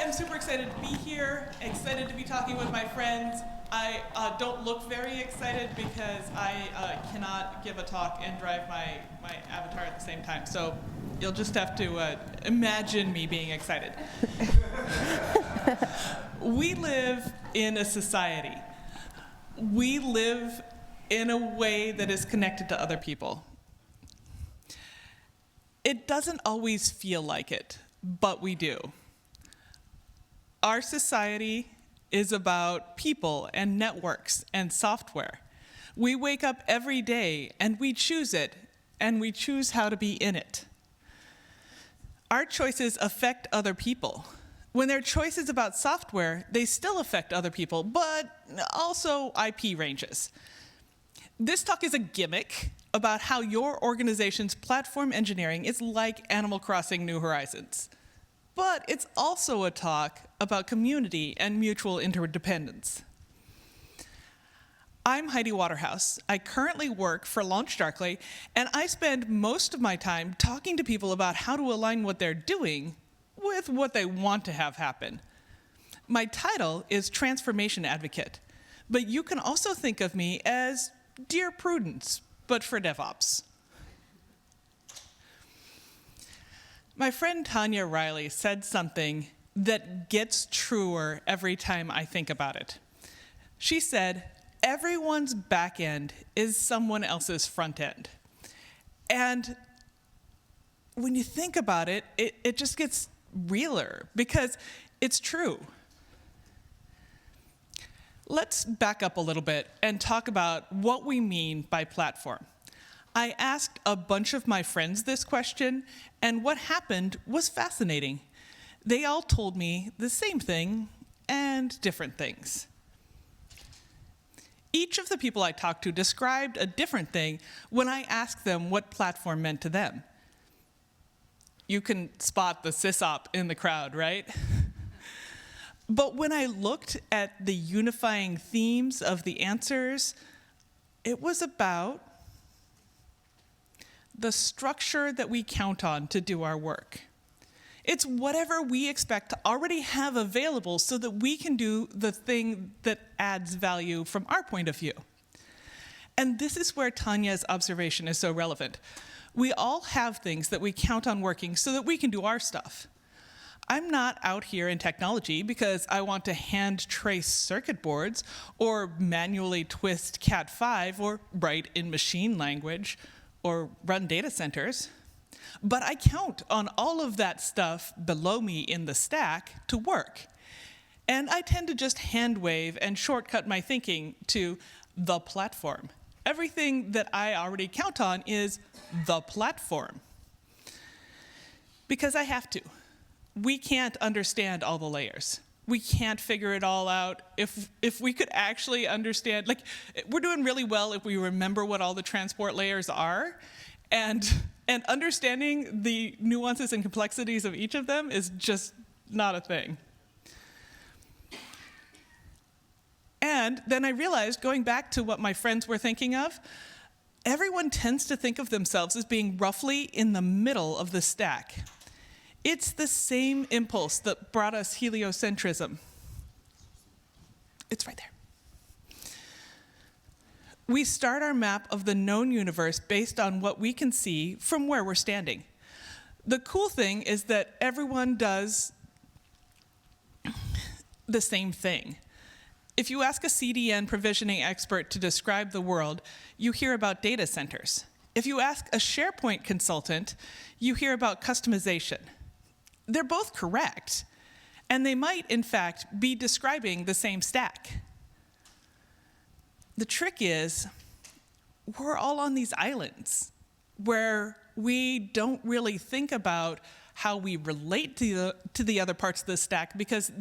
am super excited to be here, excited to be talking with my friends. I don't look very excited because I cannot give a talk and drive my avatar at the same time. So you'll just have to imagine me being excited. We live in a society. We live in a way that is connected to other people. It doesn't always feel like it, but we do. Our society is about people and networks and software. We wake up every day and we choose it, and we choose how to be in it. Our choices affect other people. When they're choices about software, they still affect other people, but also IP ranges. This talk is a gimmick about how your organization's platform engineering is like Animal Crossing New Horizons. But it's also a talk about community and mutual interdependence. I'm Heidi Waterhouse. I currently work for LaunchDarkly, and I spend most of my time talking to people about how to align what they're doing with what they want to have happen. My title is Transformation Advocate, but you can also think of me as Dear Prudence, but for DevOps. My friend Tanya Riley said something that gets truer every time I think about it. She said, everyone's back end is someone else's front end. And when you think about it, it just gets realer, because it's true. Let's back up a little bit and talk about what we mean by platform. I asked a bunch of my friends this question, and what happened was fascinating. They all told me the same thing and different things. Each of the people I talked to described a different thing when I asked them what platform meant to them. You can spot the sysop in the crowd, right? But when I looked at the unifying themes of the answers, it was about the structure that we count on to do our work. It's whatever we expect to already have available so that we can do the thing that adds value from our point of view. And this is where Tanya's observation is so relevant. We all have things that we count on working so that we can do our stuff. I'm not out here in technology because I want to hand trace circuit boards or manually twist Cat5 or write in machine language or run data centers. But I count on all of that stuff below me in the stack to work. And I tend to just hand wave and shortcut my thinking to the platform. Everything that I already count on is the platform. Because I have to. We can't understand all the layers. We can't figure it all out. If we could actually understand, like, we're doing really well if we remember what all the transport layers are, and understanding the nuances and complexities of each of them is just not a thing. And then I realized, going back to what my friends were thinking of, everyone tends to think of themselves as being roughly in the middle of the stack. It's the same impulse that brought us heliocentrism. It's right there. We start our map of the known universe based on what we can see from where we're standing. The cool thing is that everyone does the same thing. If you ask a CDN provisioning expert to describe the world, you hear about data centers. If you ask a SharePoint consultant, you hear about customization. They're both correct, and they might, in fact, be describing the same stack. The trick is, we're all on these islands where we don't really think about how we relate to the other parts of the stack because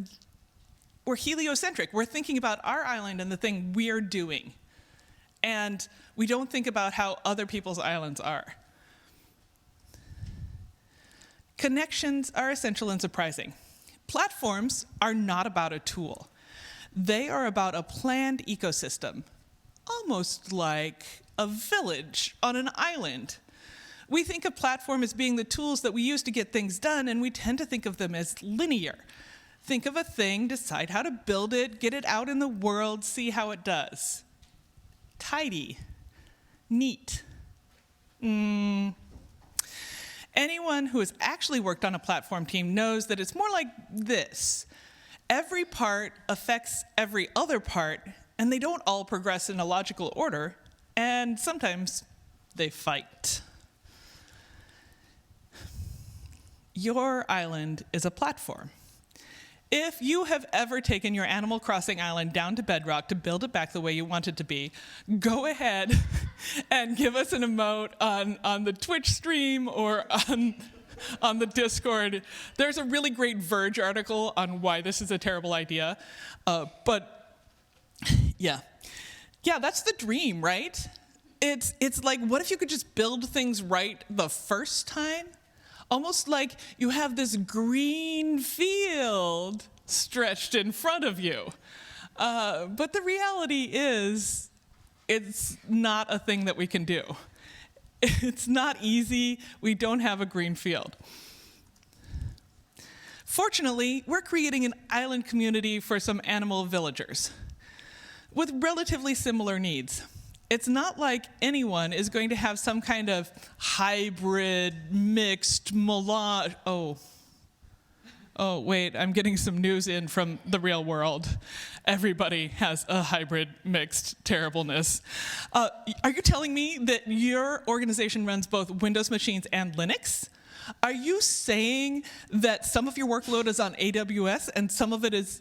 we're heliocentric. We're thinking about our island and the thing we're doing, and we don't think about how other people's islands are. Connections are essential and surprising. Platforms are not about a tool. They are about a planned ecosystem, almost like a village on an island. We think of platform as being the tools that we use to get things done, and we tend to think of them as linear. Think of a thing, decide how to build it, get it out in the world, see how it does. Tidy. Neat. Anyone who has actually worked on a platform team knows that it's more like this. Every part affects every other part, and they don't all progress in a logical order, and sometimes they fight. Your island is a platform. If you have ever taken your Animal Crossing island down to bedrock to build it back the way you want it to be, go ahead and give us an emote on the Twitch stream or on the Discord. There's a really great Verge article on why this is a terrible idea. But yeah, that's the dream, right? It's like, what if you could just build things right the first time? Almost like you have this green field stretched in front of you. But the reality is, it's not a thing that we can do. It's not easy. We don't have a green field. Fortunately, we're creating an island community for some animal villagers with relatively similar needs. It's not like anyone is going to have some kind of hybrid, mixed, melange. Oh, wait, I'm getting some news in from the real world. Everybody has a hybrid, mixed terribleness. Are you telling me that your organization runs both Windows machines and Linux? Are you saying that some of your workload is on AWS and some of it is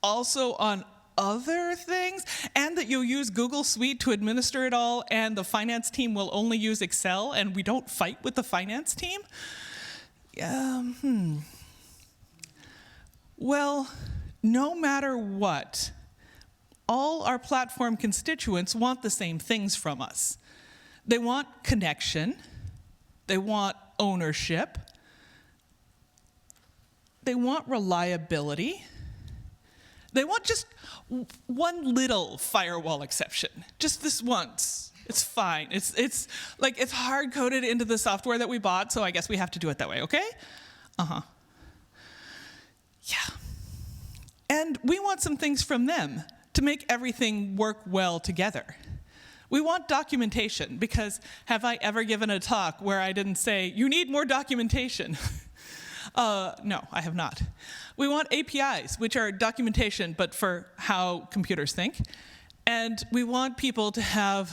also on other things, and that you'll use Google Suite to administer it all, and the finance team will only use Excel, and we don't fight with the finance team? Well, no matter what, all our platform constituents want the same things from us. They want connection, they want ownership, they want reliability, they want just one little firewall exception, just this once. It's fine. It's like it's hard coded into the software that we bought, so I guess we have to do it that way, okay? Yeah. And we want some things from them to make everything work well together. We want documentation, because have I ever given a talk where I didn't say, you need more documentation? No, I have not. We want APIs, which are documentation, but for how computers think. And we want people to have,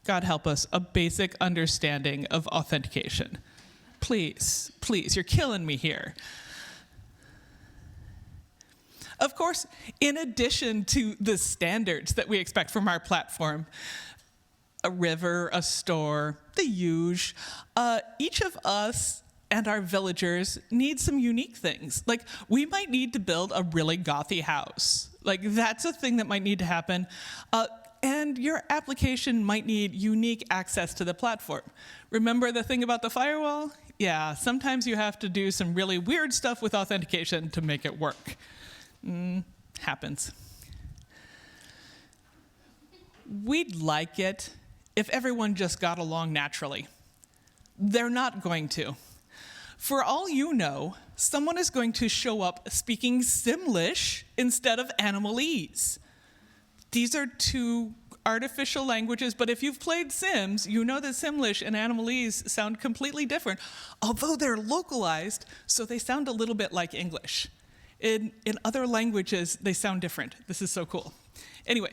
God help us, a basic understanding of authentication. Please, you're killing me here. Of course, in addition to the standards that we expect from our platform, a river, a store, the huge, each of us and our villagers need some unique things. Like, we might need to build a really gothy house. Like, that's a thing that might need to happen. And your application might need unique access to the platform. Remember the thing about the firewall? Yeah, sometimes you have to do some really weird stuff with authentication to make it work. Happens. We'd like it if everyone just got along naturally. They're not going to. For all you know, someone is going to show up speaking Simlish instead of Animalese. These are two artificial languages, but if you've played Sims, you know that Simlish and Animalese sound completely different, although they're localized, so they sound a little bit like English. In other languages, they sound different. This is so cool. Anyway,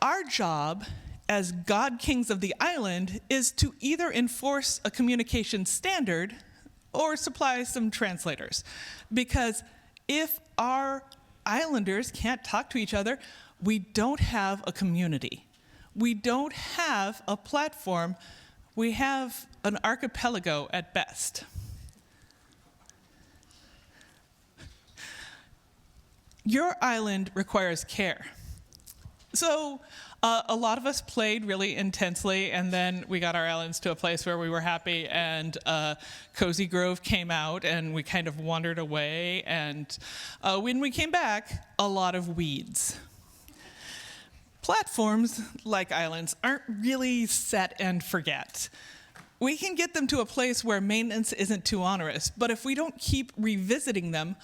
our job as God Kings of the island is to either enforce a communication standard or supply some translators. Because if our islanders can't talk to each other, we don't have a community. We don't have a platform. We have an archipelago at best. Your island requires care. So a lot of us played really intensely, and then we got our islands to a place where we were happy, and Cozy Grove came out, and we kind of wandered away, and when we came back, a lot of weeds. Platforms, like islands, aren't really set and forget. We can get them to a place where maintenance isn't too onerous, but if we don't keep revisiting them,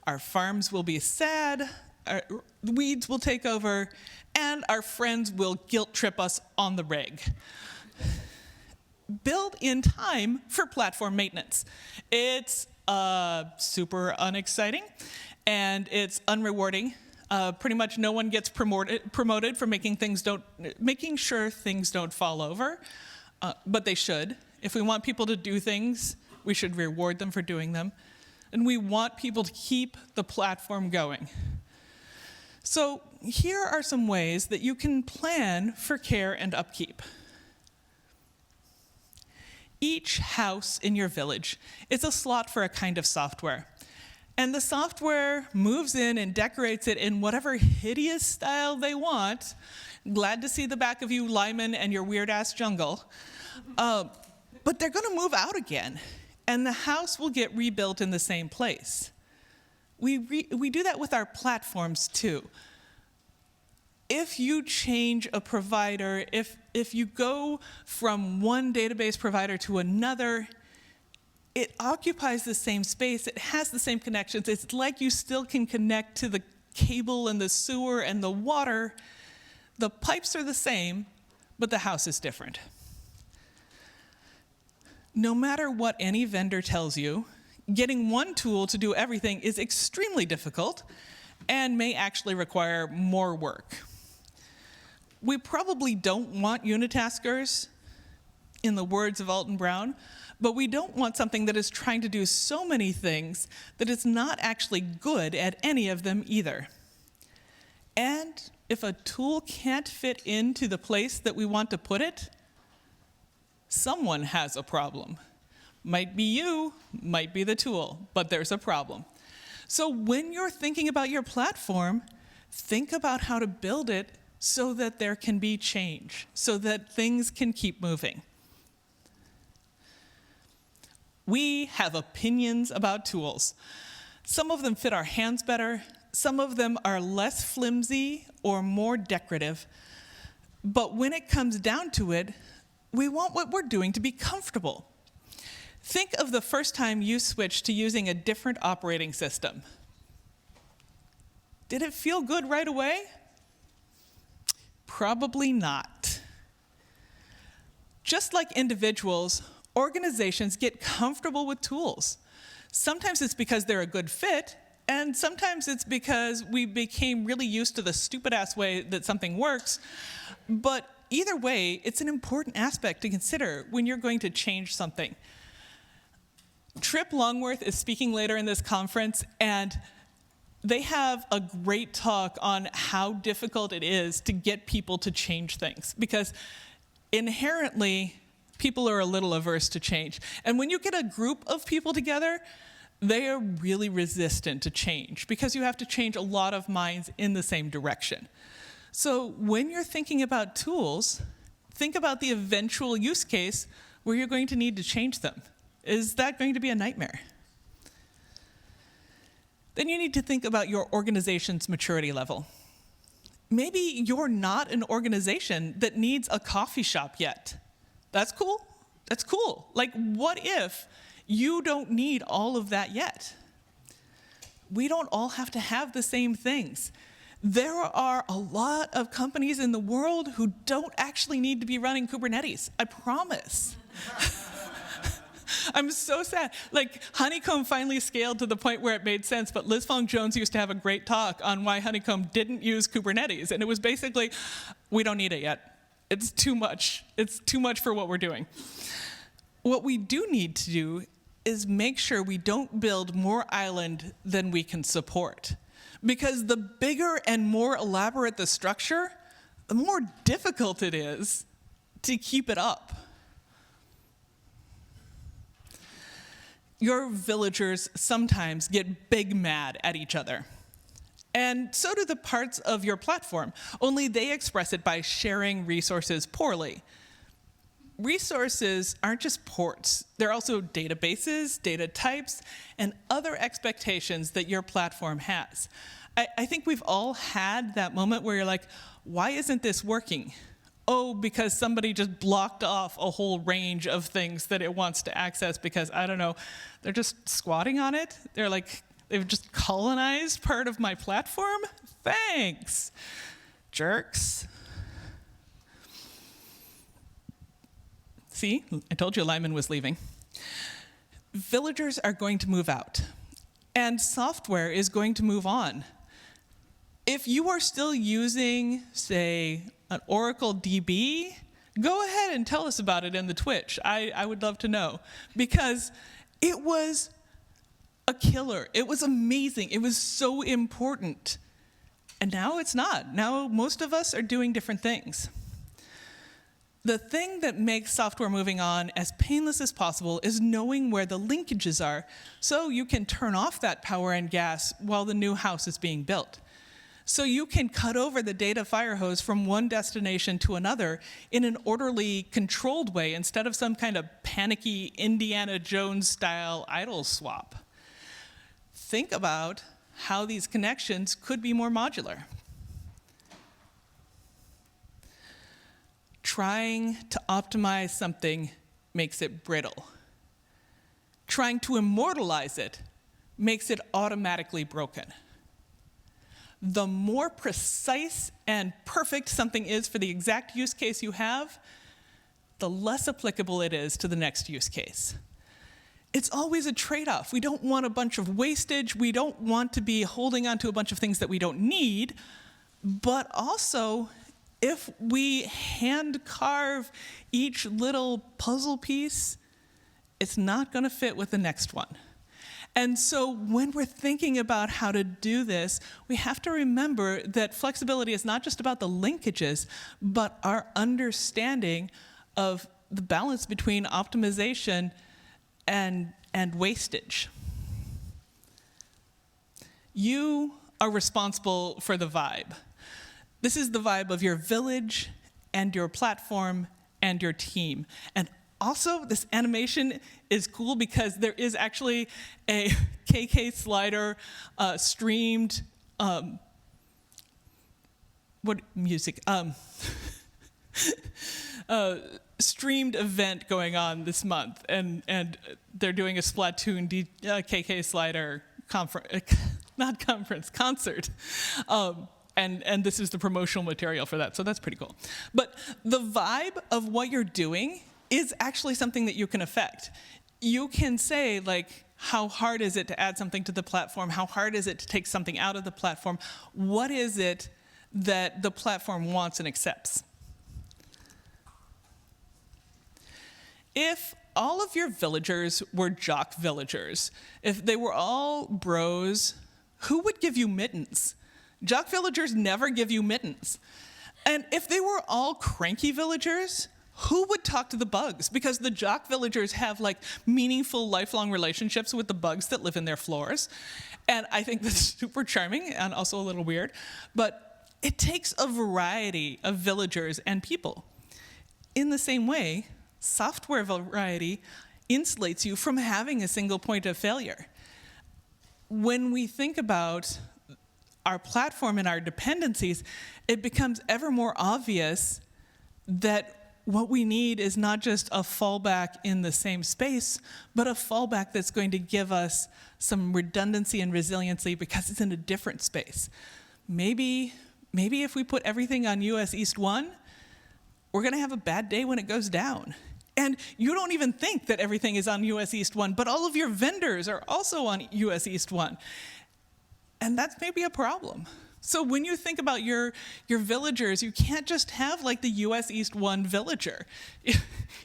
our farms will be sad, our weeds will take over, and our friends will guilt trip us on the reg. Build in time for platform maintenance. It's super unexciting, and it's unrewarding. Pretty much no one gets promoted for making sure things don't fall over, but they should. If we want people to do things, we should reward them for doing them. And we want people to keep the platform going. So here are some ways that you can plan for care and upkeep. Each house in your village is a slot for a kind of software. And the software moves in and decorates it in whatever hideous style they want. Glad to see the back of you, Lyman, and your weird-ass jungle. But they're going to move out again, and the house will get rebuilt in the same place. We do that with our platforms, too. If you change a provider, if you go from one database provider to another, it occupies the same space, it has the same connections. It's like you still can connect to the cable and the sewer and the water. The pipes are the same, but the house is different. No matter what any vendor tells you, getting one tool to do everything is extremely difficult and may actually require more work. We probably don't want unitaskers, in the words of Alton Brown, but we don't want something that is trying to do so many things that it's not actually good at any of them either. And if a tool can't fit into the place that we want to put it, someone has a problem. Might be you, might be the tool, but there's a problem. So when you're thinking about your platform, think about how to build it so that there can be change, so that things can keep moving. We have opinions about tools. Some of them fit our hands better, some of them are less flimsy or more decorative, but when it comes down to it, we want what we're doing to be comfortable. Think of the first time you switched to using a different operating system. Did it feel good right away? Probably not. Just like individuals, organizations get comfortable with tools. Sometimes it's because they're a good fit, and sometimes it's because we became really used to the stupid-ass way that something works. But either way, it's an important aspect to consider when you're going to change something. Trip Longworth is speaking later in this conference, and they have a great talk on how difficult it is to get people to change things, because inherently, people are a little averse to change. And when you get a group of people together, they are really resistant to change because you have to change a lot of minds in the same direction. So when you're thinking about tools, think about the eventual use case where you're going to need to change them. Is that going to be a nightmare? Then you need to think about your organization's maturity level. Maybe you're not an organization that needs a coffee shop yet. That's cool. That's cool. Like, what if you don't need all of that yet? We don't all have to have the same things. There are a lot of companies in the world who don't actually need to be running Kubernetes. I promise. I'm so sad. Like, Honeycomb finally scaled to the point where it made sense, but Liz Fong Jones used to have a great talk on why Honeycomb didn't use Kubernetes, and it was basically, we don't need it yet. It's too much. It's too much for what we're doing. What we do need to do is make sure we don't build more island than we can support. Because the bigger and more elaborate the structure, the more difficult it is to keep it up. Your villagers sometimes get big mad at each other. And so do the parts of your platform, only they express it by sharing resources poorly. Resources aren't just ports. They're also databases, data types, and other expectations that your platform has. I think we've all had that moment where you're like, why isn't this working? oh, because somebody just blocked off a whole range of things that it wants to access because, I don't know, they're just squatting on it. They've just colonized part of my platform? Thanks, jerks. See, I told you Lyman was leaving. Villagers are going to move out, and software is going to move on. If you are still using, say, an Oracle DB, go ahead and tell us about it in the Twitch. I would love to know, because it was a killer. It was amazing. It was so important. And now it's not. Now most of us are doing different things. The thing that makes software moving on as painless as possible is knowing where the linkages are, so you can turn off that power and gas while the new house is being built. So you can cut over the data fire hose from one destination to another in an orderly, controlled way instead of some kind of panicky Indiana Jones-style idle swap. Think about how these connections could be more modular. Trying to optimize something makes it brittle. Trying to immortalize it makes it automatically broken. The more precise and perfect something is for the exact use case you have, the less applicable it is to the next use case. It's always a trade-off. We don't want a bunch of wastage. We don't want to be holding on to a bunch of things that we don't need. But also, if we hand carve each little puzzle piece, it's not going to fit with the next one. And so when we're thinking about how to do this, we have to remember that flexibility is not just about the linkages, but our understanding of the balance between optimization and wastage. You are responsible for the vibe. This is the vibe of your village and your platform and your team. And also, this animation is cool because there is actually a KK slider streamed, streamed event going on this month, and they're doing a Splatoon KK slider concert. And this is the promotional material for that, so that's pretty cool. But the vibe of what you're doing is actually something that you can affect. You can say, like, how hard is it to add something to the platform? How hard is it to take something out of the platform? What is it that the platform wants and accepts? If all of your villagers were jock villagers, if they were all bros, who would give you mittens? Jock villagers never give you mittens. And if they were all cranky villagers, who would talk to the bugs? Because the jock villagers have like meaningful lifelong relationships with the bugs that live in their floors. And I think that's super charming and also a little weird. But it takes a variety of villagers and people. In the same way, software variety insulates you from having a single point of failure. When we think about our platform and our dependencies, it becomes ever more obvious that what we need is not just a fallback in the same space, but a fallback that's going to give us some redundancy and resiliency because it's in a different space. Maybe if we put everything on US East 1, we're going to have a bad day when it goes down. And you don't even think that everything is on US East 1, but all of your vendors are also on US East 1. And that's maybe a problem. So when you think about your villagers, you can't just have like the US East 1 villager.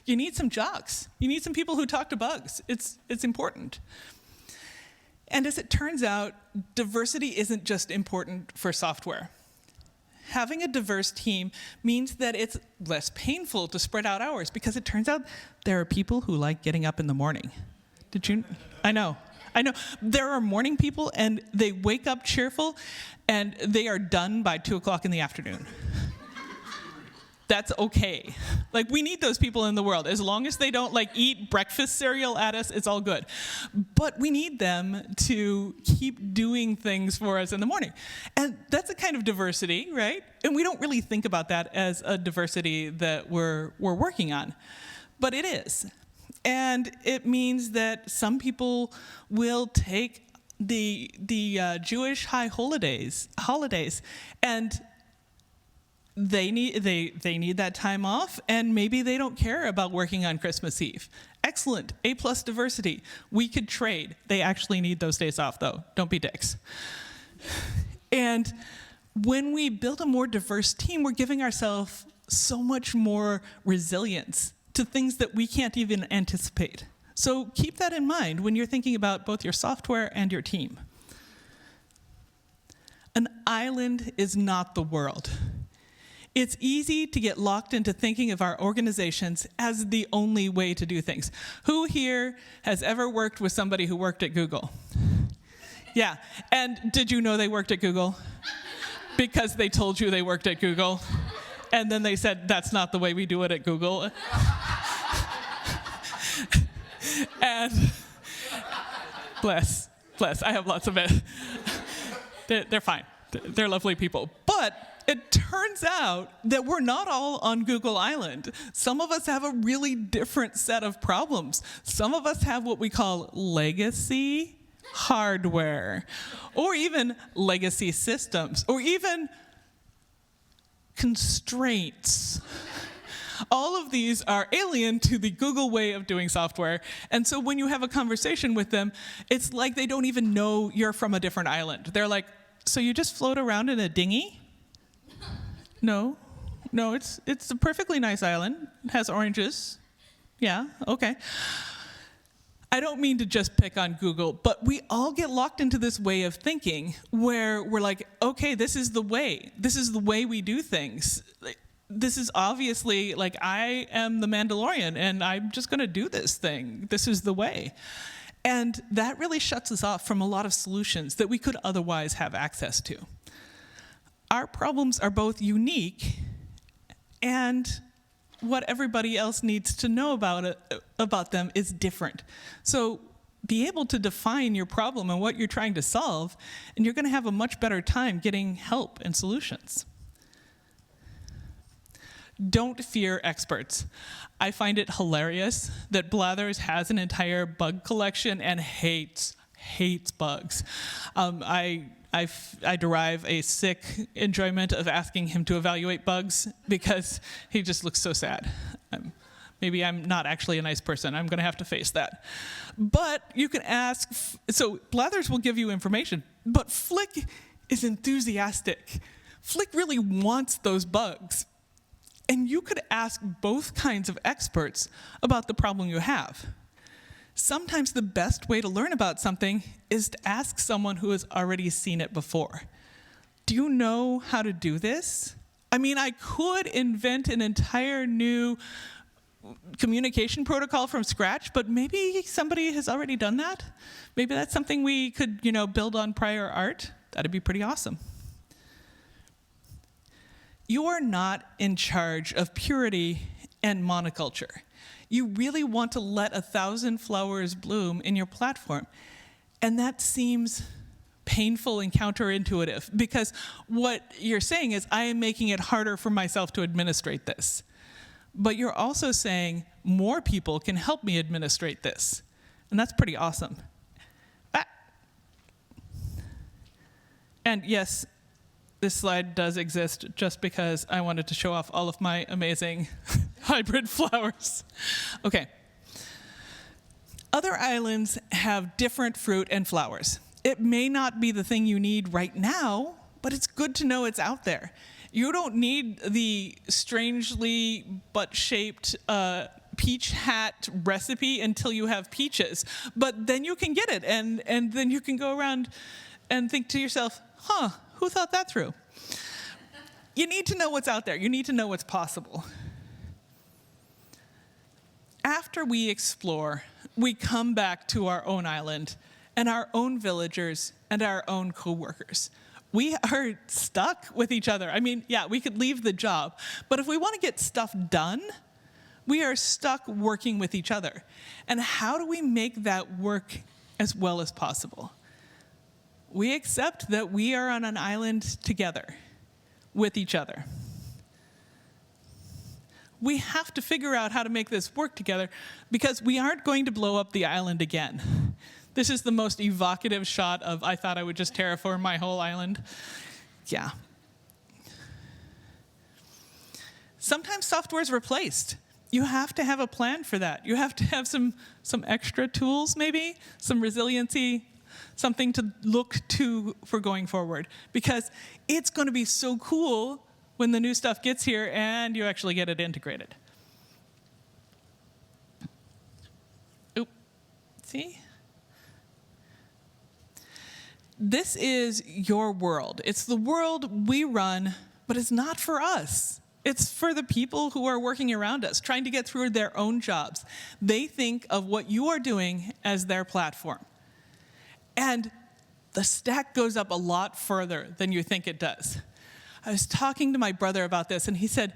You need some jocks. You need some people who talk to bugs. It's important. And as it turns out, diversity isn't just important for software. Having a diverse team means that it's less painful to spread out hours because it turns out there are people who like getting up in the morning. Did you? I know. There are morning people, and they wake up cheerful, and they are done by 2 o'clock in the afternoon. That's okay. Like, we need those people in the world. As long as they don't like eat breakfast cereal at us, it's all good. But we need them to keep doing things for us in the morning. And that's a kind of diversity, right? And we don't really think about that as a diversity that we're working on. But it is. And it means that some people will take the Jewish high holidays and they need that time off, and maybe they don't care about working on Christmas Eve. Excellent. A+ diversity. We could trade. They actually need those days off, though. Don't be dicks. And when we build a more diverse team, we're giving ourselves so much more resilience to things that we can't even anticipate. So keep that in mind when you're thinking about both your software and your team. An island is not the world. It's easy to get locked into thinking of our organizations as the only way to do things. Who here has ever worked with somebody who worked at Google? Yeah, and did you know they worked at Google? Because they told you they worked at Google, and then they said, that's not the way we do it at Google. And bless, I have lots of it. They're fine. They're lovely people. But it turns out that we're not all on Google Island. Some of us have a really different set of problems. Some of us have what we call legacy hardware, or even legacy systems, or even constraints. All of these are alien to the Google way of doing software. And so when you have a conversation with them, it's like they don't even know you're from a different island. They're like, so you just float around in a dinghy? No, it's a perfectly nice island. It has oranges. Yeah, okay. I don't mean to just pick on Google, but we all get locked into this way of thinking where we're like, okay, this is the way. This is the way we do things. This is obviously, like, I am the Mandalorian, and I'm just going to do this thing. This is the way. And that really shuts us off from a lot of solutions that we could otherwise have access to. Our problems are both unique, and what everybody else needs to know about them is different. So be able to define your problem and what you're trying to solve, and you're going to have a much better time getting help and solutions. Don't fear experts. I find it hilarious that Blathers has an entire bug collection and hates bugs. I derive a sick enjoyment of asking him to evaluate bugs because he just looks so sad. Maybe I'm not actually a nice person. I'm going to have to face that. But you can ask, so Blathers will give you information, but Flick is enthusiastic. Flick really wants those bugs. And you could ask both kinds of experts about the problem you have. Sometimes the best way to learn about something is to ask someone who has already seen it before. Do you know how to do this? I mean, I could invent an entire new communication protocol from scratch, but maybe somebody has already done that. Maybe that's something we could, build on prior art. That'd be pretty awesome. You are not in charge of purity and monoculture. You really want to let 1,000 flowers bloom in your platform. And that seems painful and counterintuitive, because what you're saying is, I am making it harder for myself to administrate this. But you're also saying, more people can help me administrate this. And that's pretty awesome. And yes, this slide does exist just because I wanted to show off all of my amazing hybrid flowers. Okay. Other islands have different fruit and flowers. It may not be the thing you need right now, but it's good to know it's out there. You don't need the strangely butt-shaped peach hat recipe until you have peaches. But then you can get it, and then you can go around and think to yourself, who thought that through? You need to know what's out there. You need to know what's possible. After we explore, we come back to our own island and our own villagers and our own coworkers. we are stuck with each other. I mean, yeah, we could leave the job, but if we want to get stuff done, we are stuck working with each other. And how do we make that work as well as possible? We accept that we are on an island together with each other. We have to figure out how to make this work together because we aren't going to blow up the island again. This is the most evocative shot of, I thought I would just terraform my whole island. Yeah. Sometimes software is replaced. You have to have a plan for that. You have to have some extra tools, maybe, some resiliency, something to look to for going forward. Because it's going to be so cool when the new stuff gets here and you actually get it integrated. Oop, see? This is your world. It's the world we run, but it's not for us. It's for the people who are working around us, trying to get through their own jobs. They think of what you are doing as their platform. And the stack goes up a lot further than you think it does. I was talking to my brother about this, and he said,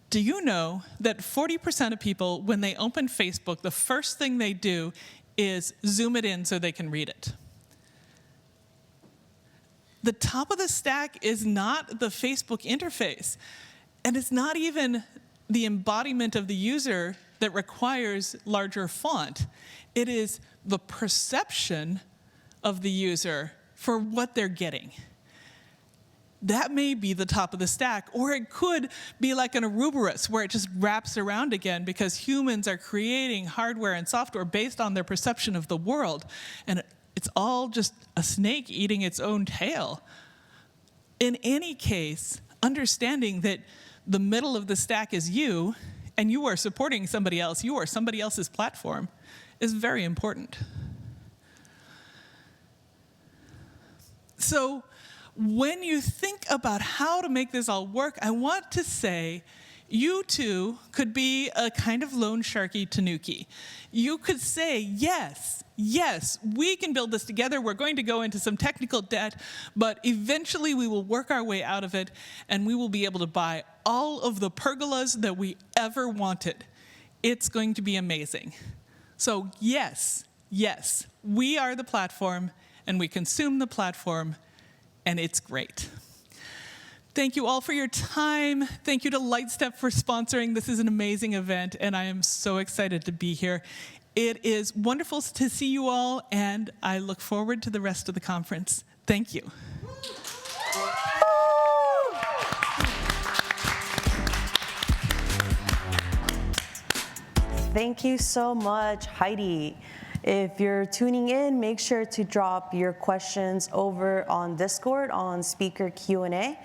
do you know that 40% of people, when they open Facebook, the first thing they do is zoom it in so they can read it? The top of the stack is not the Facebook interface, and it's not even the embodiment of the user that requires larger font. It is the perception of the user for what they're getting. That may be the top of the stack, or it could be like an Ouroboros, where it just wraps around again because humans are creating hardware and software based on their perception of the world. And it's all just a snake eating its own tail. In any case, understanding that the middle of the stack is you, and you are supporting somebody else, you are somebody else's platform, is very important. So when you think about how to make this all work, I want to say you too could be a kind of loan sharky tanuki. You could say, yes, we can build this together. We're going to go into some technical debt, but eventually we will work our way out of it, and we will be able to buy all of the pergolas that we ever wanted. It's going to be amazing. So yes, we are the platform, and we consume the platform, and it's great. Thank you all for your time. Thank you to Lightstep for sponsoring. This is an amazing event, and I am so excited to be here. It is wonderful to see you all, and I look forward to the rest of the conference. Thank you. Thank you so much, Heidi. If you're tuning in, make sure to drop your questions over on Discord on speaker Q&A.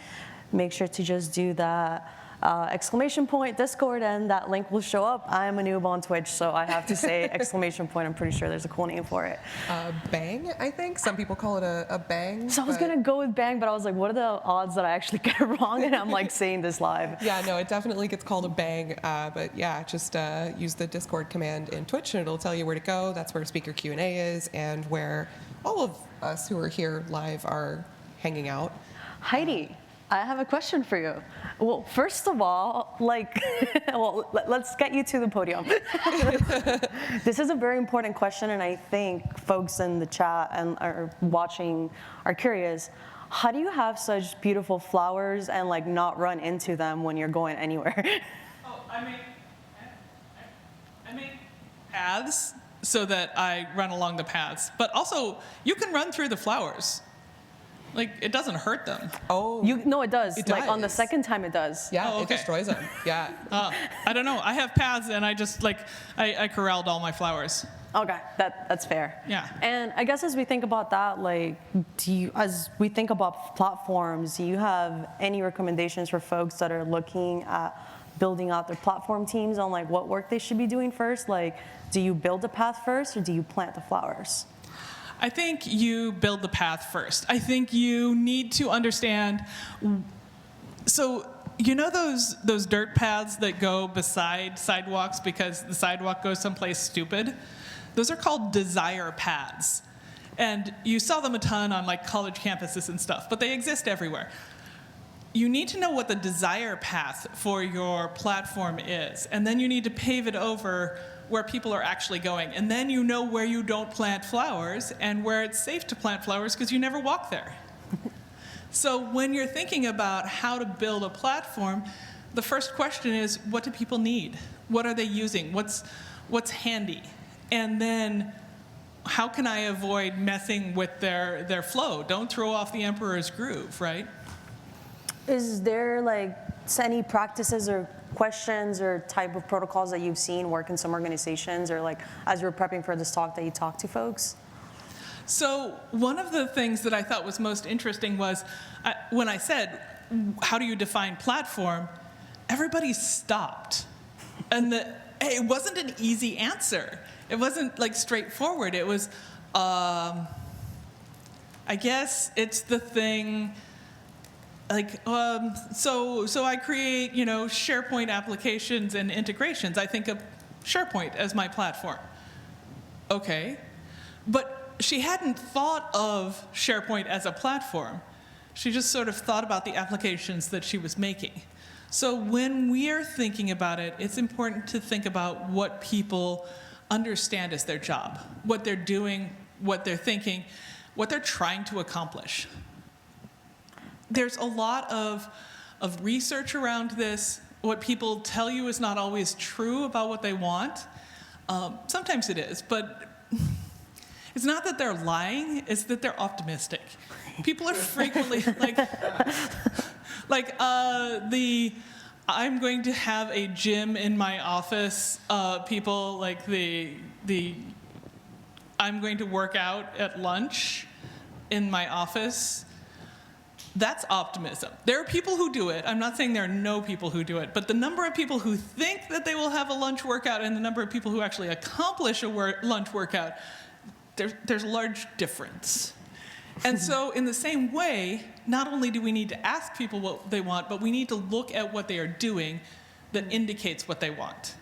Make sure to just do that exclamation point Discord, and that link will show up. I'm a noob on Twitch, so I have to say exclamation point. I'm pretty sure there's a cool name for it. Bang, I think. Some people call it a bang. So I was going to go with bang, but I was like, what are the odds that I actually get it wrong? And I'm like saying this live. Yeah, no, it definitely gets called a bang. But yeah, just use the Discord command in Twitch, and it'll tell you where to go. That's where speaker Q&A is, and where all of us who are here live are hanging out. Heidi, I have a question for you. Well, first of all, let's get you to the podium. This is a very important question, and I think folks in the chat and are watching are curious. How do you have such beautiful flowers and not run into them when you're going anywhere? Oh, I make paths so that I run along the paths, but also you can run through the flowers. It doesn't hurt them. Oh. No, it does. It does. On the second time it does. Yeah, Oh, okay. It destroys them. Yeah. I don't know. I have paths, and I just I corralled all my flowers. Okay, that's fair. Yeah. And I guess as we think about that, as we think about platforms, do you have any recommendations for folks that are looking at building out their platform teams on what work they should be doing first? Do you build a path first, or do you plant the flowers? I think you build the path first. I think you need to understand. So you know those dirt paths that go beside sidewalks because the sidewalk goes someplace stupid? Those are called desire paths. And you saw them a ton on like college campuses and stuff, but they exist everywhere. You need to know what the desire path for your platform is, and then you need to pave it over where people are actually going. And then you know where you don't plant flowers and where it's safe to plant flowers because you never walk there. So when you're thinking about how to build a platform, the first question is, what do people need? What are they using? What's handy? And then, how can I avoid messing with their flow? Don't throw off the emperor's groove, right? Is there like any practices or questions or type of protocols that you've seen work in some organizations, or like as you were prepping for this talk that you talked to folks? So one of the things that I thought was most interesting was when I said, how do you define platform? Everybody stopped. And it wasn't an easy answer. It wasn't like straightforward. It was, I guess it's the thing, like, so I create, SharePoint applications and integrations. I think of SharePoint as my platform. Okay. But she hadn't thought of SharePoint as a platform. She just sort of thought about the applications that she was making. So when we are thinking about it, it's important to think about what people understand as their job, what they're doing, what they're thinking, what they're trying to accomplish. There's a lot of research around this. What people tell you is not always true about what they want. Sometimes it is, but it's not that they're lying, it's that they're optimistic. People are frequently I'm going to have a gym in my office. People like I'm going to work out at lunch in my office. That's optimism. There are people who do it. I'm not saying there are no people who do it, but the number of people who think that they will have a lunch workout and the number of people who actually accomplish a lunch workout, there's a large difference. And so in the same way, not only do we need to ask people what they want, but we need to look at what they are doing that indicates what they want.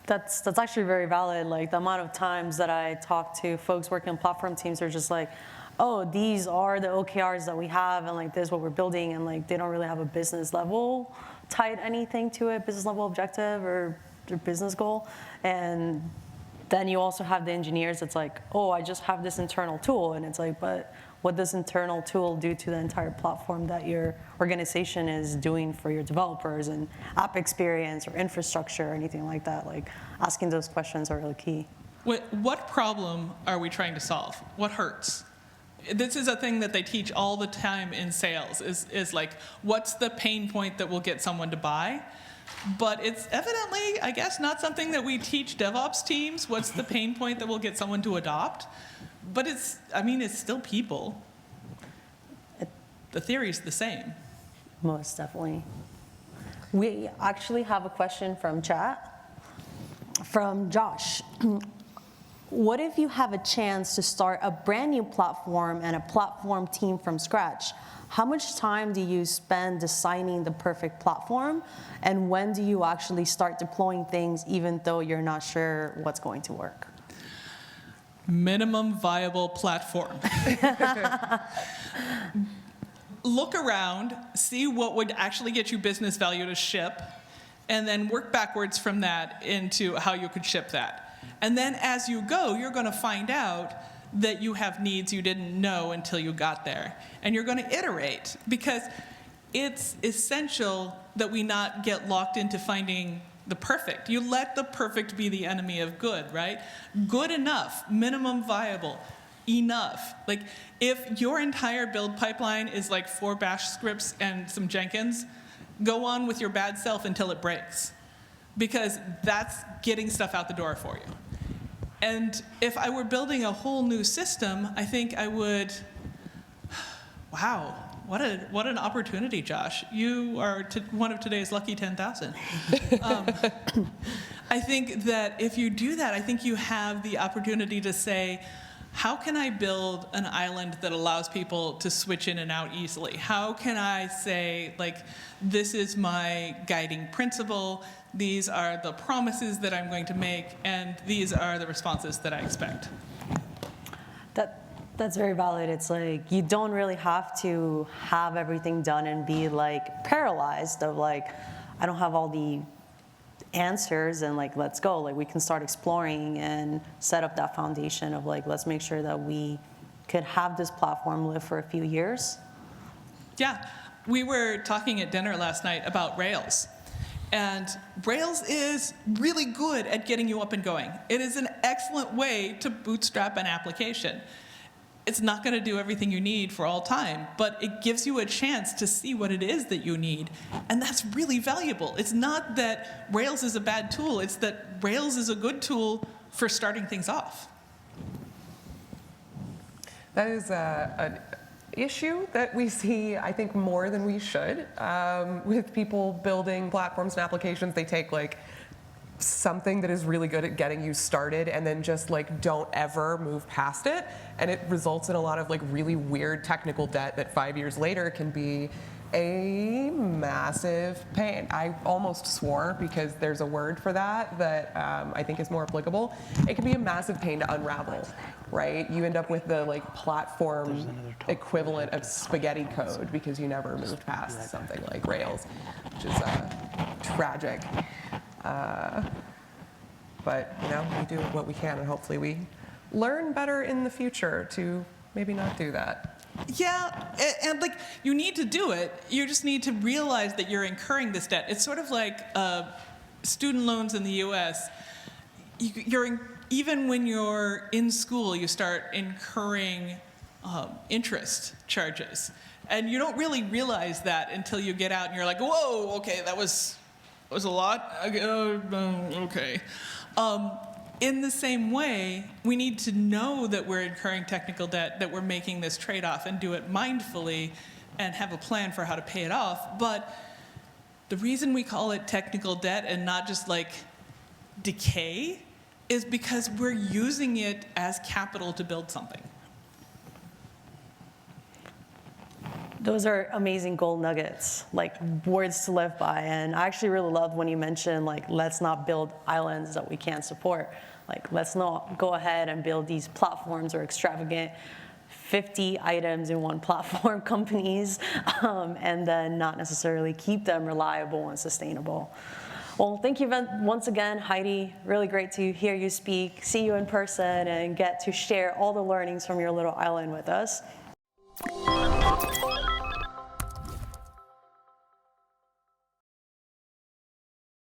That's actually very valid. Like the amount of times that I talk to folks working on platform teams are just like, oh, these are the OKRs that we have, and like this is what we're building, and like they don't really have a business level tied anything to it, business level objective or business goal. And then you also have the engineers that's like, oh, I just have this internal tool, and it's like, but what does internal tool do to the entire platform that your organization is doing for your developers and app experience or infrastructure or anything like that? Like asking those questions are really key. What problem are we trying to solve? What hurts? This is a thing that they teach all the time in sales, is like, what's the pain point that will get someone to buy? But it's evidently, I guess, not something that we teach DevOps teams. What's the pain point that will get someone to adopt? But it's still people. The theory is the same. Most definitely. We actually have a question from chat, from Josh. What if you have a chance to start a brand new platform and a platform team from scratch? How much time do you spend designing the perfect platform? And when do you actually start deploying things even though you're not sure what's going to work? Minimum viable platform. Look around, see what would actually get you business value to ship, and then work backwards from that into how you could ship that. And then as you go, you're going to find out that you have needs you didn't know until you got there. And you're going to iterate, because it's essential that we not get locked into finding the perfect. You let the perfect be the enemy of good, right? Good enough, minimum viable, enough. Like, if your entire build pipeline is like 4 bash scripts and some Jenkins, go on with your bad self until it breaks, because that's getting stuff out the door for you. And if I were building a whole new system, I think I would, wow, what an opportunity, Josh. You are one of today's lucky 10,000. I think that if you do that, I think you have the opportunity to say, how can I build an island that allows people to switch in and out easily? How can I say, like, this is my guiding principle, these are the promises that I'm going to make, and these are the responses that I expect? That's very valid. It's like you don't really have to have everything done and be like paralyzed of like, I don't have all the answers and like, let's go. Like we can start exploring and set up that foundation of like, let's make sure that we could have this platform live for a few years. Yeah, we were talking at dinner last night about Rails. And Rails is really good at getting you up and going. It is an excellent way to bootstrap an application. It's not going to do everything you need for all time, but it gives you a chance to see what it is that you need. And that's really valuable. It's not that Rails is a bad tool, it's that Rails is a good tool for starting things off. That is an issue that we see, I think, more than we should with people building platforms and applications. They take like something that is really good at getting you started and then just like don't ever move past it, and it results in a lot of like really weird technical debt that 5 years later can be a massive pain. I almost swore because there's a word for that I think is more applicable. It can be a massive pain to unravel, right? You end up with the like platform equivalent of spaghetti code because you never moved past something like Rails, which is tragic. But you know, we do what we can, and hopefully we learn better in the future to maybe not do that. Yeah, and like you need to do it. You just need to realize that you're incurring this debt. It's sort of like student loans in the U.S. Even when you're in school, you start incurring interest charges, and you don't really realize that until you get out and you're like, whoa, okay, that was a lot. Okay. In the same way, we need to know that we're incurring technical debt, that we're making this trade-off, and do it mindfully and have a plan for how to pay it off. But the reason we call it technical debt and not just like decay is because we're using it as capital to build something. Those are amazing gold nuggets, like words to live by. And I actually really loved when you mentioned, like, let's not build islands that we can't support. Like, let's not go ahead and build these platforms or extravagant 50 items in one platform companies, and then not necessarily keep them reliable and sustainable. Well, thank you once again, Heidi. Really great to hear you speak, see you in person, and get to share all the learnings from your little island with us.